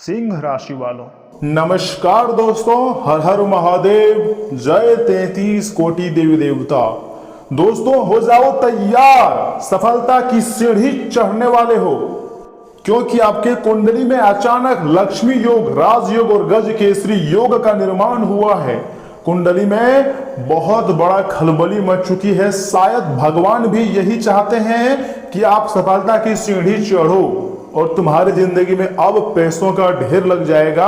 सिंह राशि वालों, नमस्कार दोस्तों, हर हर महादेव, जय 33 कोटि देवी देवता। दोस्तों हो जाओ तैयार, सफलता की सीढ़ी चढ़ने वाले हो, क्योंकि आपके कुंडली में अचानक लक्ष्मी योग, राजयोग और गज केसरी योग का निर्माण हुआ है। कुंडली में बहुत बड़ा खलबली मच चुकी है। शायद भगवान भी यही चाहते हैं कि आप सफलता की सीढ़ी चढ़ो और तुम्हारी जिंदगी में अब पैसों का ढेर लग जाएगा।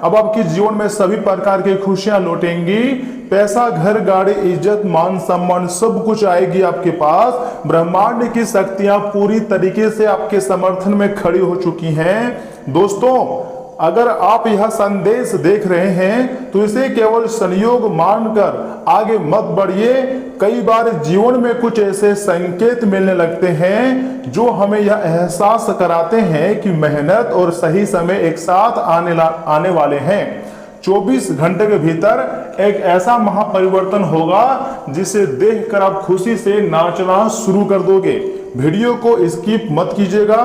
अब आपके जीवन में सभी प्रकार की खुशियां लौटेंगी। पैसा, घर, गाड़ी, इज्जत, मान सम्मान सब कुछ आएगी आपके पास। ब्रह्मांड की शक्तियां पूरी तरीके से आपके समर्थन में खड़ी हो चुकी हैं। दोस्तों अगर आप यह संदेश देख रहे हैं तो इसे केवल संयोग मानकर आगे मत बढ़िए। कई बार जीवन में कुछ ऐसे संकेत मिलने लगते हैं जो हमें यह एहसास कराते हैं कि मेहनत और सही समय एक साथ आने वाले हैं। 24 घंटे के भीतर एक ऐसा महापरिवर्तन होगा जिसे देखकर आप खुशी से नाचना शुरू कर दोगे। वीडियो को स्किप मत कीजिएगा,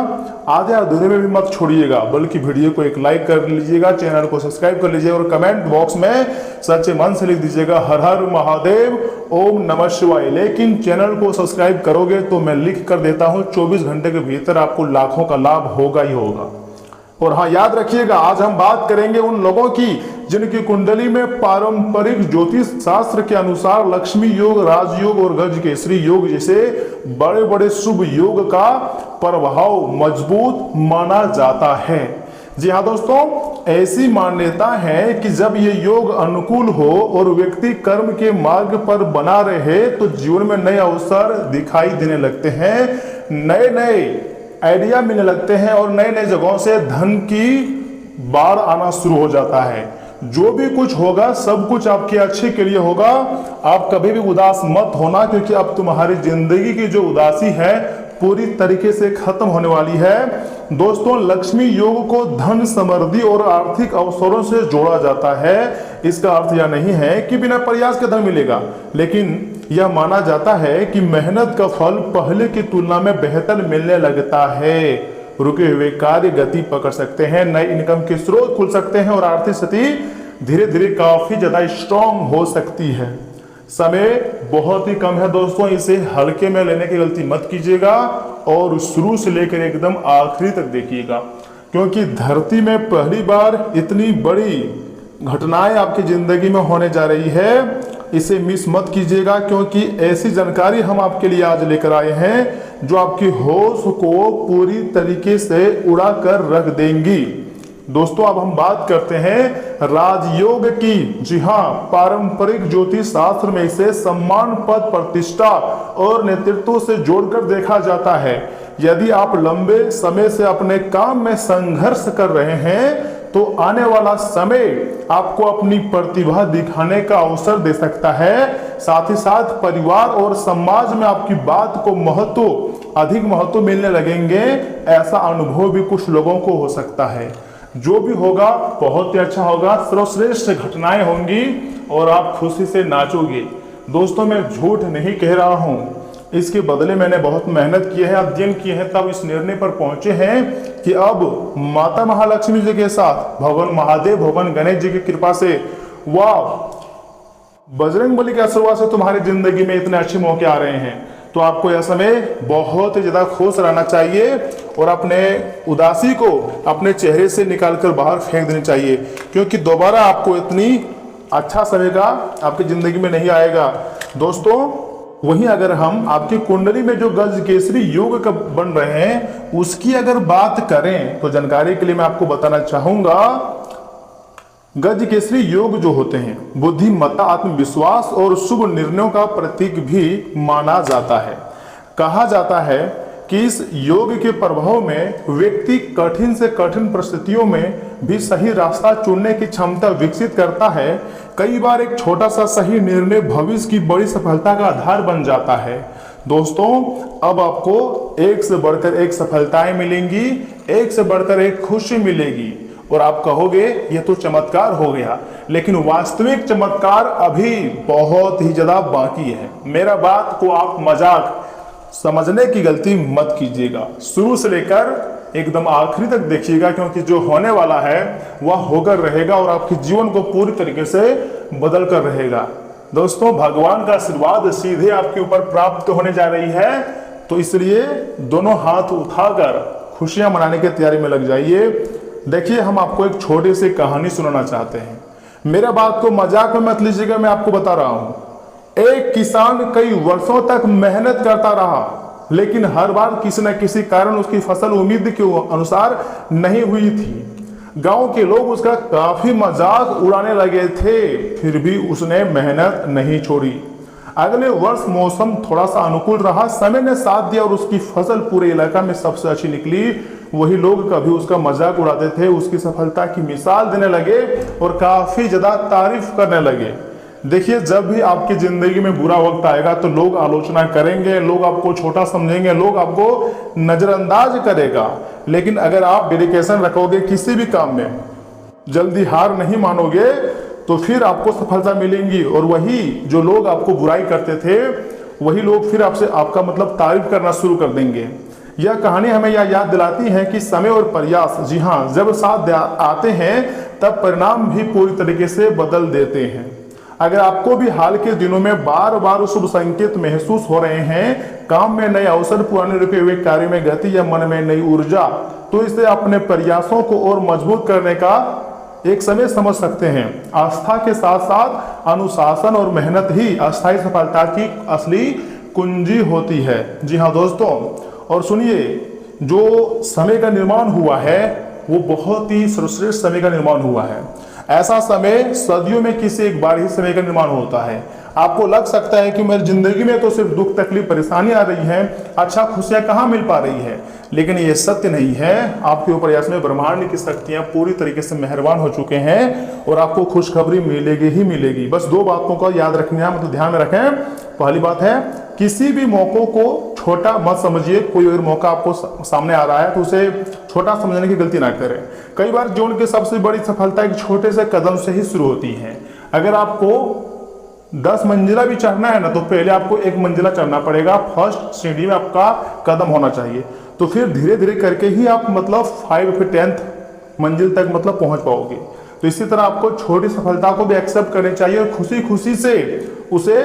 आधे अधूरे में भी मत छोड़िएगा, बल्कि वीडियो को एक लाइक कर लीजिएगा, चैनल को सब्सक्राइब कर लीजिएगा और कमेंट बॉक्स में सच्चे मन से लिख दीजिएगा हर हर महादेव, ओम नमः शिवाय। लेकिन चैनल को सब्सक्राइब करोगे तो मैं लिख कर देता हूं 24 घंटे के भीतर आपको लाखों का लाभ होगा ही होगा। और हाँ, याद रखिएगा, आज हम बात करेंगे उन लोगों की जिनकी कुंडली में पारंपरिक ज्योतिष शास्त्र के अनुसार लक्ष्मी योग, राजयोग और गज केसरी योग जैसे बड़े बड़े शुभ योग का प्रभाव मजबूत माना जाता है। जी हाँ दोस्तों, ऐसी मान्यता है कि जब ये योग अनुकूल हो और व्यक्ति कर्म के मार्ग पर बना रहे तो जीवन में नए अवसर दिखाई देने लगते हैं, नए नए आइडिया मिलने लगते हैं और नए नए जगहों से धन की बाढ़ आना शुरू हो जाता है। जो भी कुछ होगा सब कुछ आपके अच्छे के लिए होगा। आप कभी भी उदास मत होना, क्योंकि अब तुम्हारी जिंदगी की जो उदासी है पूरी तरीके से खत्म होने वाली है। दोस्तों लक्ष्मी योग को धन, समृद्धि और आर्थिक अवसरों से जोड़ा जाता है। इसका अर्थ यह नहीं है कि बिना प्रयास के धन मिलेगा, लेकिन यह माना जाता है कि मेहनत का फल पहले की तुलना में बेहतर मिलने लगता है। रुके हुए कार्य गति पकड़ सकते हैं, नए इनकम के स्रोत खुल सकते हैं और आर्थिक स्थिति धीरे धीरे काफी ज्यादा स्ट्रांग हो सकती है। समय बहुत ही कम है दोस्तों, इसे हल्के में लेने की गलती मत कीजिएगा और शुरू से लेकर एकदम आखिरी तक देखिएगा, क्योंकि धरती में पहली बार इतनी बड़ी घटनाएं आपकी जिंदगी में होने जा रही है। इसे मिस मत कीजिएगा, क्योंकि ऐसी जानकारी हम आपके लिए आज लेकर आए हैं जो आपकी होश को पूरी तरीके से उड़ा कर रख देंगी। दोस्तों अब हम बात करते हैं राजयोग की। जी हाँ, पारंपरिक ज्योतिष शास्त्र में इसे सम्मान, पद, प्रतिष्ठा और नेतृत्व से जोड़कर देखा जाता है। यदि आप लंबे समय से अपने काम में संघर्ष कर रहे हैं तो आने वाला समय आपको अपनी प्रतिभा दिखाने का अवसर दे सकता है। साथ ही साथ परिवार और समाज में आपकी बात को अधिक महत्व मिलने लगेंगे। ऐसा अनुभव भी कुछ लोगों को हो सकता है। जो भी होगा बहुत ही अच्छा होगा, सर्वश्रेष्ठ घटनाएं होंगी और आप खुशी से नाचोगे। दोस्तों मैं झूठ नहीं कह रहा हूं, इसके बदले मैंने बहुत मेहनत की है, अध्ययन किए हैं, तब इस निर्णय पर पहुंचे हैं कि अब माता महालक्ष्मी जी के साथ भगवान महादेव, भगवान गणेश जी की कृपा से, वाह, बजरंगबली के आशीर्वाद से तुम्हारी जिंदगी में इतने अच्छे मौके आ रहे हैं। तो आपको यह समय बहुत ही ज्यादा खुश रहना चाहिए और अपने उदासी को अपने चेहरे से निकालकर बाहर फेंक देनी चाहिए, क्योंकि दोबारा आपको इतनी अच्छा समय का आपकी जिंदगी में नहीं आएगा। दोस्तों वहीं अगर हम आपकी कुंडली में जो गज केसरी योग का बन रहे हैं उसकी अगर बात करें तो जानकारी के लिए मैं आपको बताना चाहूंगा, गज केसरी योग जो होते हैं बुद्धिमत्ता, आत्मविश्वास और शुभ निर्णयों का प्रतीक भी माना जाता है। कहा जाता है कि इस योग के प्रभाव में व्यक्ति कठिन से कठिन परिस्थितियों में भी सही रास्ता चुनने की क्षमता विकसित करता है। कई बार एक छोटा सा सही निर्णय भविष्य की बड़ी सफलता का आधार बन जाता है। दोस्तों अब आपको एक से बढ़कर एक सफलताएं मिलेंगी, एक से बढ़कर एक खुशी मिलेगी और आप कहोगे यह तो चमत्कार हो गया, लेकिन वास्तविक चमत्कार अभी बहुत ही ज्यादा बाकी है। मेरा बात को आप मजाक समझने की गलती मत कीजिएगा। शुरू से लेकर एकदम आखिरी तक देखिएगा, क्योंकि जो होने वाला है वह होकर रहेगा और आपके जीवन को पूरी तरीके से बदल कर रहेगा। दोस्तों, भगवान का आशीर्वाद सीधे आपके ऊपर प्राप्त होने जा रही है, तो इसलिए दोनों हाथ उठाकर खुशियां मनाने की तैयारी में लग जाइए। देखिए, हम आपको एक छोटी सी कहानी सुनाना चाहते हैं। मेरा बात को मजाक में मत लीजिएगा, मैं आपको बता रहा हूं। एक किसान कई वर्षों तक मेहनत करता रहा, लेकिन हर बार किसी न किसी कारण उसकी फसल उम्मीद के अनुसार नहीं हुई थी। गांव के लोग उसका काफी मजाक उड़ाने लगे थे, फिर भी उसने मेहनत नहीं छोड़ी। अगले वर्ष मौसम थोड़ा सा अनुकूल रहा, समय ने साथ दिया और उसकी फसल पूरे इलाका में सबसे अच्छी निकली। वही लोग कभी उसका मजाक उड़ाते थे, उसकी सफलता की मिसाल देने लगे और काफी ज्यादा तारीफ करने लगे। देखिए, जब भी आपकी जिंदगी में बुरा वक्त आएगा तो लोग आलोचना करेंगे, लोग आपको छोटा समझेंगे, लोग आपको नजरअंदाज करेगा। लेकिन अगर आप डेडिकेशन रखोगे किसी भी काम में, जल्दी हार नहीं मानोगे, तो फिर आपको सफलता मिलेंगी। और वही जो लोग आपको बुराई करते थे, वही लोग फिर आपसे आपका मतलब तारीफ करना शुरू कर देंगे। यह कहानी हमें यह याद दिलाती है कि समय और प्रयास, जी हाँ, जब साथ आते हैं तब परिणाम भी पूरी तरीके से बदल देते हैं। अगर आपको भी हाल के दिनों में बार बार शुभ संकेत महसूस हो रहे हैं, काम में नए अवसर, पुराने रुके हुए कार्य में गति या मन में नई ऊर्जा, तो इसे अपने प्रयासों को और मजबूत करने का एक समय समझ सकते हैं। आस्था के साथ साथ अनुशासन और मेहनत ही अस्थायी सफलता की असली कुंजी होती है। जी हाँ दोस्तों, और सुनिए, जो समय का निर्माण हुआ है वो बहुत ही सर्वश्रेष्ठ समय का निर्माण हुआ है। ऐसा समय सदियों में किसी एक बार ही समय का निर्माण होता है। आपको लग सकता है कि मेरी जिंदगी में तो सिर्फ दुख, तकलीफ, परेशानी आ रही है, अच्छा खुशियां कहाँ मिल पा रही है, लेकिन ये सत्य नहीं है। आपके ऊपर इसमें ब्रह्मांड की शक्तियां पूरी तरीके से मेहरबान हो चुके हैं और आपको खुशखबरी मिलेगी ही मिलेगी। बस दो बातों का याद रखना है, मतलब ध्यान में रखें। पहली बात है, किसी भी मौकों को छोटा मत समझिए। कोई अगर मौका आपको सामने आ रहा है तो उसे छोटा समझने की गलती ना करें। कई बार जीवन की सबसे बड़ी सफलता एक छोटे से कदम से ही शुरू होती है। अगर आपको 10 मंजिला भी चढ़ना है ना, तो पहले आपको 1 मंजिला चढ़ना पड़ेगा। फर्स्ट सीढ़ी में आपका कदम होना चाहिए, तो फिर धीरे धीरे करके ही आप मतलब 5 फिर 10th मंजिल तक मतलब पहुंच पाओगे। तो इसी तरह आपको छोटी सफलता को भी एक्सेप्ट करनी चाहिए और खुशी खुशी से उसे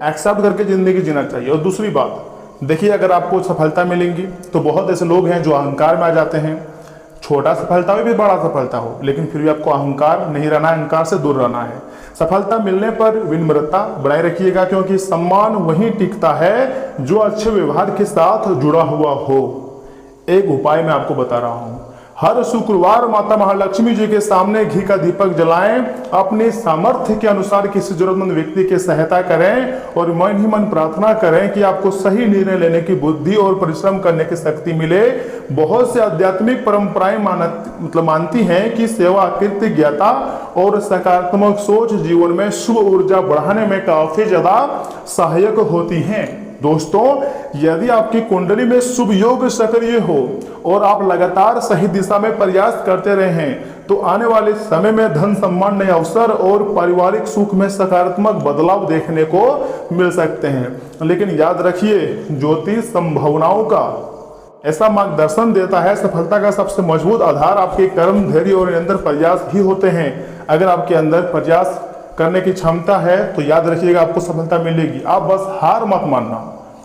एक्सेप्ट करके जिंदगी जीना चाहिए। और दूसरी बात देखिए, अगर आपको सफलता मिलेंगी तो बहुत ऐसे लोग हैं जो अहंकार में आ जाते हैं। छोटा सफलता हो भी बड़ा सफलता हो, लेकिन फिर भी आपको अहंकार नहीं रहना, अहंकार से दूर रहना है। सफलता मिलने पर विनम्रता बनाए रखिएगा, क्योंकि सम्मान वहीं टिकता है जो अच्छे व्यवहार के साथ जुड़ा हुआ हो। एक उपाय मैं आपको बता रहा हूं, हर शुक्रवार माता महालक्ष्मी जी के सामने घी का दीपक जलाएं। अपने सामर्थ्य के अनुसार किसी जरूरतमंद व्यक्ति की सहायता करें और मन ही मन प्रार्थना करें कि आपको सही निर्णय लेने की बुद्धि और परिश्रम करने की शक्ति मिले। बहुत से आध्यात्मिक परंपराएं मानती हैं कि सेवा, कृतज्ञता और सकारात्मक सोच जीवन में शुभ ऊर्जा बढ़ाने में काफी ज्यादा सहायक होती हैं। दोस्तों, यदि आपकी कुंडली में शुभ योग सक्रिय हो और आप लगातार सही दिशा में प्रयास करते रहे, तो आने वाले समय में धन, सम्मान, नए अवसर और पारिवारिक सुख में सकारात्मक बदलाव देखने को मिल सकते हैं। लेकिन याद रखिए, ज्योतिष संभावनाओं का ऐसा मार्गदर्शन देता है, सफलता का सबसे मजबूत आधार आपके कर्म, धैर्य और निरंतर प्रयास ही होते हैं। अगर आपके अंदर प्रयास करने की क्षमता है तो याद रखिएगा आपको सफलता मिलेगी। आप बस हार मत मानना,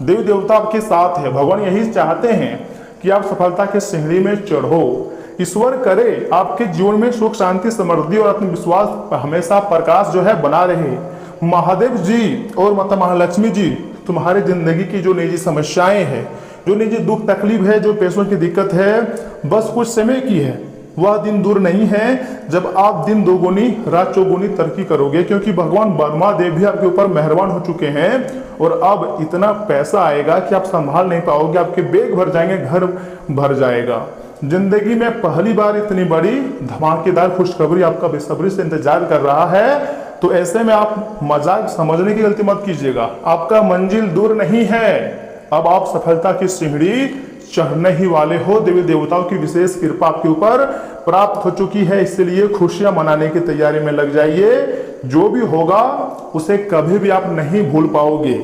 देवी देवता आपके साथ है। भगवान यही चाहते हैं कि आप सफलता के सीढ़ी में चढ़ो। ईश्वर करे आपके जीवन में सुख, शांति, समृद्धि और आत्मविश्वास हमेशा प्रकाश जो है बना रहे। महादेव जी और माता महालक्ष्मी जी तुम्हारी जिंदगी की जो निजी समस्याएं हैं, जो निजी दुख तकलीफ है, जो पैसों की दिक्कत है, बस कुछ समय की है। वह दिन दूर नहीं है जब आप दिन दोगुनी रात चौगुनी तरक्की करोगे, क्योंकि भगवान ब्रह्मा देव भी आपके ऊपर मेहरबान हो चुके हैं। और अब इतना पैसा आएगा कि आप संभाल नहीं पाओगे, आपके बैग भर जाएंगे, घर भर जाएगा। जिंदगी में पहली बार इतनी बड़ी धमाकेदार खुशखबरी आपका बेसब्री से इंतजार कर रहा है। तो ऐसे में आप मजाक समझने की गलती मत कीजिएगा। आपका मंजिल दूर नहीं है, अब आप सफलता की सीढ़ी चढ़ने ही वाले हो। देवी देवताओं की विशेष कृपा आपके ऊपर प्राप्त हो चुकी है, इसलिए खुशियां मनाने की तैयारी में लग जाइए। जो भी होगा उसे कभी भी आप नहीं भूल पाओगे।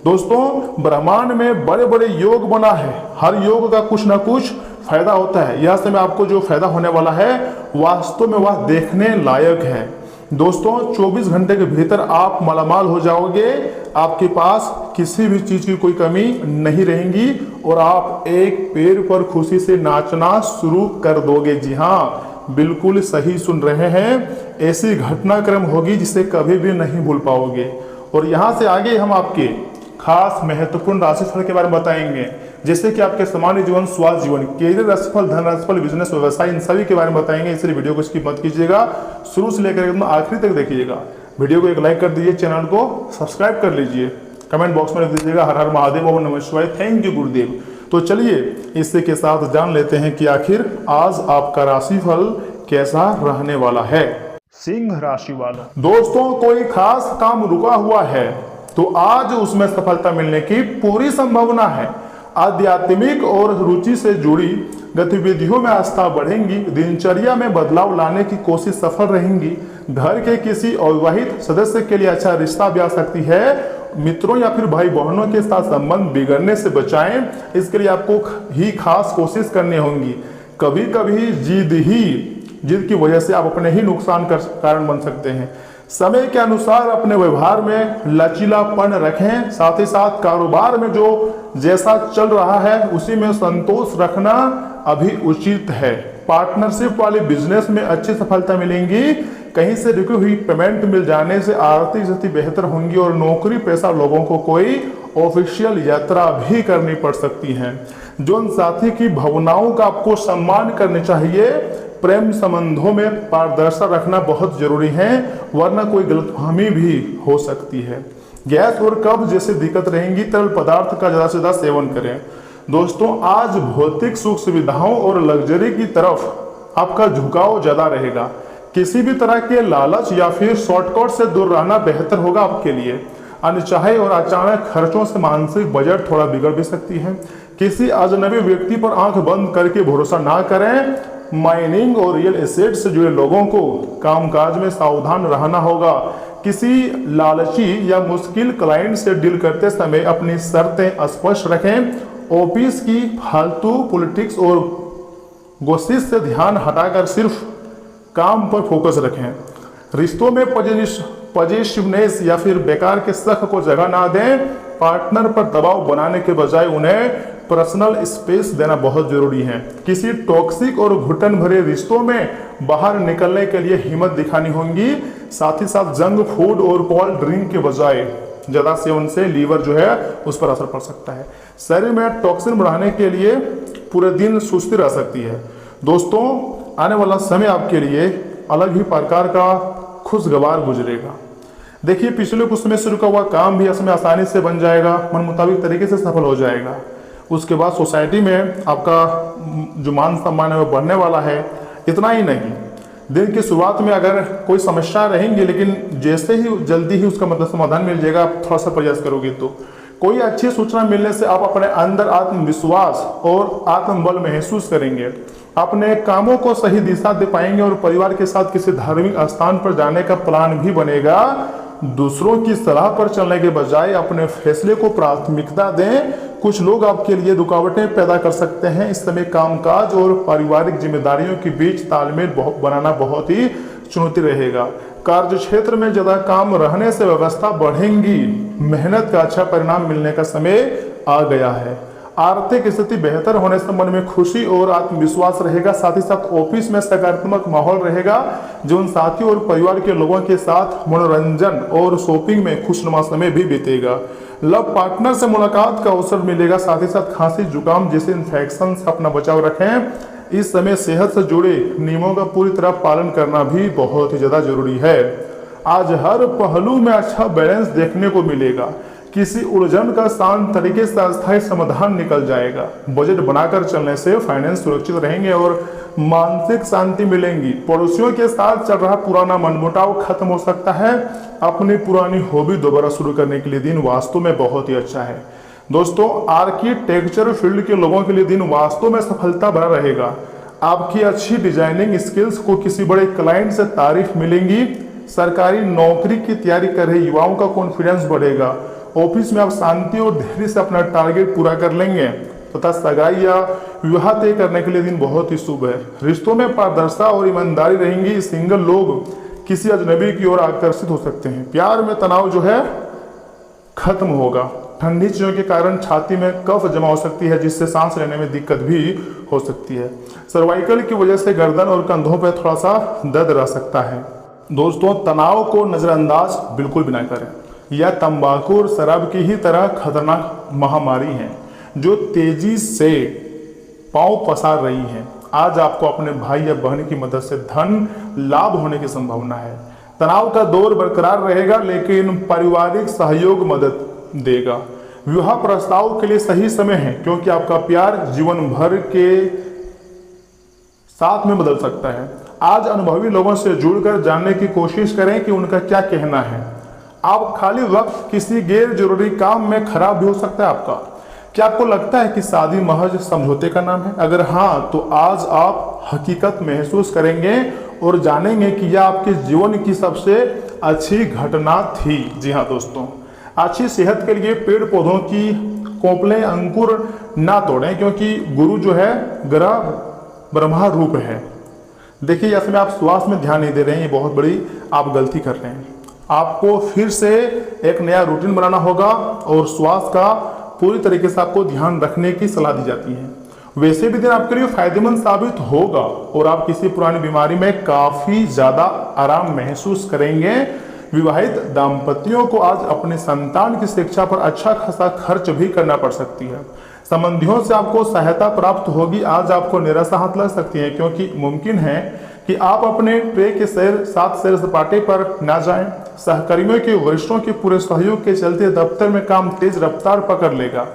दोस्तों, ब्रह्मांड में बड़े बड़े योग बना है, हर योग का कुछ ना कुछ फायदा होता है, यह समय आपको जो फायदा होने वाला है वास्तव में वह देखने लायक है। दोस्तों 24 घंटे के भीतर आप मालामाल हो जाओगे, आपके पास किसी भी चीज की कोई कमी नहीं रहेगी और आप एक पैर पर खुशी से नाचना शुरू कर दोगे। जी हाँ, बिल्कुल सही सुन रहे हैं, ऐसी घटनाक्रम होगी जिसे कभी भी नहीं भूल पाओगे। और यहाँ से आगे हम आपके खास महत्वपूर्ण राशिफल के बारे में बताएंगे, जैसे कि आपके सामान्य जीवन, स्वास्थ्य जीवन, कैरियर राशिफल, धन राशिफल, बिजनेस, व्यवसाय, इन सभी के बारे में बताएंगे। इसलिए वीडियो को स्किप मत कीजिएगा, शुरू से लेकर एकदम आखिरी तक देखिएगा। वीडियो को एक लाइक कर दीजिए, चैनल को सब्सक्राइब कर लीजिए, कमेंट बॉक्स में लिख दीजिएगा हर हर महादेव, ओम नमः शिवाय, थैंक यू गुरुदेव। तो चलिए इसी के साथ जान लेते हैं कि आखिर आज आपका राशिफल कैसा रहने वाला है। सिंह राशि वाला दोस्तों, कोई खास काम रुका हुआ है तो आज उसमें सफलता मिलने की पूरी संभावना है। आध्यात्मिक और रुचि से जुड़ी गतिविधियों में आस्था बढ़ेंगी। दिनचर्या में बदलाव लाने की कोशिश सफल रहेंगी। घर के किसी अविवाहित सदस्य के लिए अच्छा रिश्ता भी आ सकती है। मित्रों या फिर भाई बहनों के साथ संबंध बिगड़ने से बचाएं, इसके लिए आपको ही खास कोशिश करनी होगी। कभी कभी जिद की वजह से आप अपने ही नुकसान का कारण बन सकते हैं। समय के अनुसार अपने व्यवहार में लचीलापन रखें। साथ ही साथ कारोबार में जो जैसा चल रहा है उसी में संतोष रखना अभी उचित है। पार्टनरशिप वाले बिजनेस में अच्छी सफलता मिलेंगी। कहीं से रुकी हुई पेमेंट मिल जाने से आर्थिक स्थिति बेहतर होंगी और नौकरी पेशा लोगों को कोई ऑफिशियल यात्रा भी करनी पड़ सकती है। जीवन साथी की भावनाओं का आपको सम्मान करनी चाहिए। प्रेम संबंधों में पारदर्शिता रखना बहुत जरूरी है, वरना कोई गलतफहमी भी हो सकती है। गैस और कब्ज जैसी दिक्कत रहेंगी। तरल पदार्थ का ज्यादा से ज्यादा सेवन करें। दोस्तों आज भौतिक सुख सुविधाओं और लग्जरी की तरफ आपका झुकाव ज्यादा रहेगा। किसी भी तरह के लालच या फिर शॉर्टकट से दूर रहना बेहतर होगा आपके लिए। अनचाहे और अचानक खर्चों से मानसिक बजट थोड़ा बिगड़ भी सकती है। किसी अजनबी व्यक्ति पर आंख बंद करके भरोसा ना करें। माइनिंग और रियल एस्टेट से जुड़े लोगों को कामकाज में सावधान रहना होगा। किसी लालची या मुश्किल क्लाइंट से डील करते समय अपनी शर्तें स्पष्ट रखें। ऑफिस की फालतू पॉलिटिक्स और गोसिप से ध्यान हटाकर सिर्फ काम पर फोकस रखें। रिश्तों में पॉजिटिवनेस या फिर बेकार के शक को जगह ना दें। पार्टनर पर दबाव बनाने के बजाय उन्हें पर्सनल स्पेस देना बहुत जरूरी है। किसी टॉक्सिक और घुटन भरे रिश्तों में बाहर निकलने के लिए हिम्मत दिखानी होगी। साथ ही साथ जंक फूड और कोल्ड ड्रिंक के बजाय ज्यादा सेवन से लीवर जो है उस पर असर पड़ सकता है। शरीर में टॉक्सिन बढ़ाने के लिए पूरे दिन सुस्ती रह सकती है। दोस्तों आने वाला समय आपके लिए अलग ही प्रकार का खुशगवार गुजरेगा। देखिए पिछले कुछ समय से रुका हुआ काम भी इसमें आसानी से बन जाएगा, मन मुताबिक तरीके से सफल हो जाएगा। उसके बाद सोसाइटी में आपका जो मान सम्मान है वो बढ़ने वाला है। इतना ही नहीं, दिन की शुरुआत में अगर कोई समस्या रहेंगी, लेकिन जैसे ही जल्दी ही उसका मतलब समाधान मिल जाएगा, आप थोड़ा सा प्रयास करोगे तो कोई अच्छी सूचना मिलने से आप अपने अंदर आत्मविश्वास और आत्मबल महसूस करेंगे। अपने कामों को सही दिशा दे पाएंगे और परिवार के साथ किसी धार्मिक स्थान पर जाने का प्लान भी बनेगा। दूसरों की सलाह पर चलने के बजाय अपने फैसले को प्राथमिकता दें। कुछ लोग आपके लिए रुकावटें पैदा कर सकते हैं। इस समय कामकाज और पारिवारिक जिम्मेदारियों के बीच तालमेल बनाना बहुत ही चुनौती रहेगा। कार्य क्षेत्र में ज्यादा काम रहने से व्यवस्था बढ़ेंगी। मेहनत का अच्छा परिणाम मिलने का समय आ गया है। आर्थिक स्थिति बेहतर होने से मन में खुशी और आत्मविश्वास रहेगा। साथ ही साथ ऑफिस में सकारात्मक माहौल रहेगा। जीवन साथी और परिवार के लोगों के साथ मनोरंजन और शॉपिंग में खुशनुमा समय भी बीतेगा। लव पार्टनर से मुलाकात का अवसर मिलेगा। साथ ही साथ खांसी जुकाम जैसे इन्फेक्शन से अपना बचाव रखें। इस समय सेहत से जुड़े नियमों का पूरी तरह पालन करना भी बहुत ही ज्यादा जरूरी है। आज हर पहलू में अच्छा बैलेंस देखने को मिलेगा। किसी उलझन का शांत तरीके से अस्थायी समाधान निकल जाएगा। बजट बनाकर चलने से फाइनेंस सुरक्षित रहेंगे और मानसिक शांति मिलेंगी। पड़ोसियों के साथ चल रहा पुराना मनमुटाव खत्म हो सकता है। अपनी पुरानी हॉबी दोबारा शुरू करने के लिए दिन वास्तव में बहुत ही अच्छा है। दोस्तों आर्किटेक्चर फील्ड के लोगों के लिए दिन वास्तव में सफलता भरा रहेगा। आपकी अच्छी डिजाइनिंग स्किल्स को किसी बड़े क्लाइंट से तारीफ मिलेंगी। सरकारी नौकरी की तैयारी कर रहे युवाओं का कॉन्फिडेंस बढ़ेगा। ऑफिस में आप शांति और धैर्य से अपना टारगेट पूरा कर लेंगे। तथा सगाई या विवाह तय करने के लिए दिन बहुत ही शुभ है। रिश्तों में पारदर्शिता और ईमानदारी रहेंगी। सिंगल लोग किसी अजनबी की ओर आकर्षित हो सकते हैं। प्यार में तनाव जो है खत्म होगा। ठंडी चीजों के कारण छाती में कफ जमा हो सकती है, जिससे सांस लेने में दिक्कत भी हो सकती है। सर्वाइकल की वजह से गर्दन और कंधों पर थोड़ा सा दर्द रह सकता है। दोस्तों, तनाव को नजरअंदाज बिल्कुल भी ना करें। यह तंबाकू और शराब की ही तरह खतरनाक महामारी है जो तेजी से पांव पसार रही है। आज आपको अपने भाई या बहन की मदद से धन लाभ होने की संभावना है। तनाव का दौर बरकरार रहेगा, लेकिन पारिवारिक सहयोग मदद देगा। विवाह प्रस्ताव के लिए सही समय है, क्योंकि आपका प्यार जीवन भर के साथ में बदल सकता है। आज अनुभवी लोगों से जुड़कर जानने की कोशिश करें कि उनका क्या कहना है। आप खाली वक्त किसी गैर जरूरी काम में खराब भी हो सकता है आपका। क्या आपको लगता है कि शादी महज समझौते का नाम है? अगर हाँ, तो आज आप हकीकत महसूस करेंगे और जानेंगे कि यह आपके जीवन की सबसे अच्छी घटना थी। जी हाँ दोस्तों, अच्छी सेहत के लिए पेड़ पौधों की कोपलें अंकुर ना तोड़ें, क्योंकि गुरु जो है ग्रह ब्रह्मा रूप है। देखिए, इसमें आप स्वास्थ्य में ध्यान नहीं दे रहे हैं, ये बहुत बड़ी आप गलती कर रहे हैं। आपको फिर से एक नया रूटीन बनाना होगा और स्वास्थ्य का पूरी तरीके से आपको ध्यान रखने की सलाह दी जाती है। वैसे भी दिन आपके लिए फायदेमंद साबित होगा और आप किसी पुरानी बीमारी में काफी ज्यादा आराम महसूस करेंगे। विवाहित दाम्पत्यों को आज अपने संतान की शिक्षा पर अच्छा खासा खर्च भी करना पड़ सकती है। संबंधियों से आपको सहायता प्राप्त होगी। आज आपको निराशा हाथ लग सकती है, क्योंकि मुमकिन है कि आप अपने ट्रे के साथ सैर सपाटे पर ना जाएं। सहकर्मियों के वरिष्ठों के पूरे सहयोग के चलते दफ्तर में काम तेज रफ्तार पकड़ लेगा।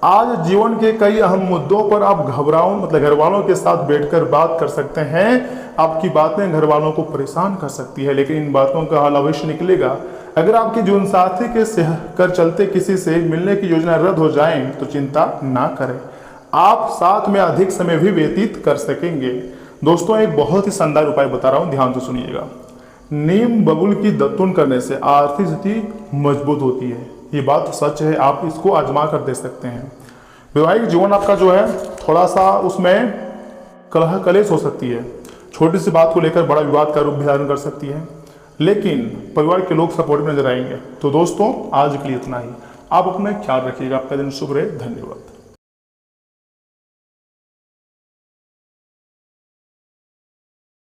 आज जीवन के कई अहम मुद्दों पर आप घर वालों के साथ बैठकर बात कर सकते हैं। आपकी बातें घर वालों को परेशान कर सकती है, लेकिन इन बातों का हल अवश्य निकलेगा। अगर आपके जीवन साथी के कर चलते किसी से मिलने की योजना रद्द हो जाए तो चिंता ना करें, आप साथ में अधिक समय भी व्यतीत कर सकेंगे। दोस्तों, एक बहुत ही शानदार उपाय बता रहा हूं, ध्यान से सुनिएगा। नीम बबूल की दत्तून करने से आर्थिक स्थिति मजबूत होती है। ये बात सच है, आप इसको आजमा कर देख सकते हैं। वैवाहिक जीवन आपका जो है थोड़ा सा उसमें कलह कलेश हो सकती है। छोटी सी बात को लेकर बड़ा विवाद का रूप भी धारण कर सकती है, लेकिन परिवार के लोग सपोर्ट में नजर आएंगे। तो दोस्तों, आज के लिए इतना ही। आप अपना ख्याल रखिएगा। आपका दिन शुभ रहे। धन्यवाद।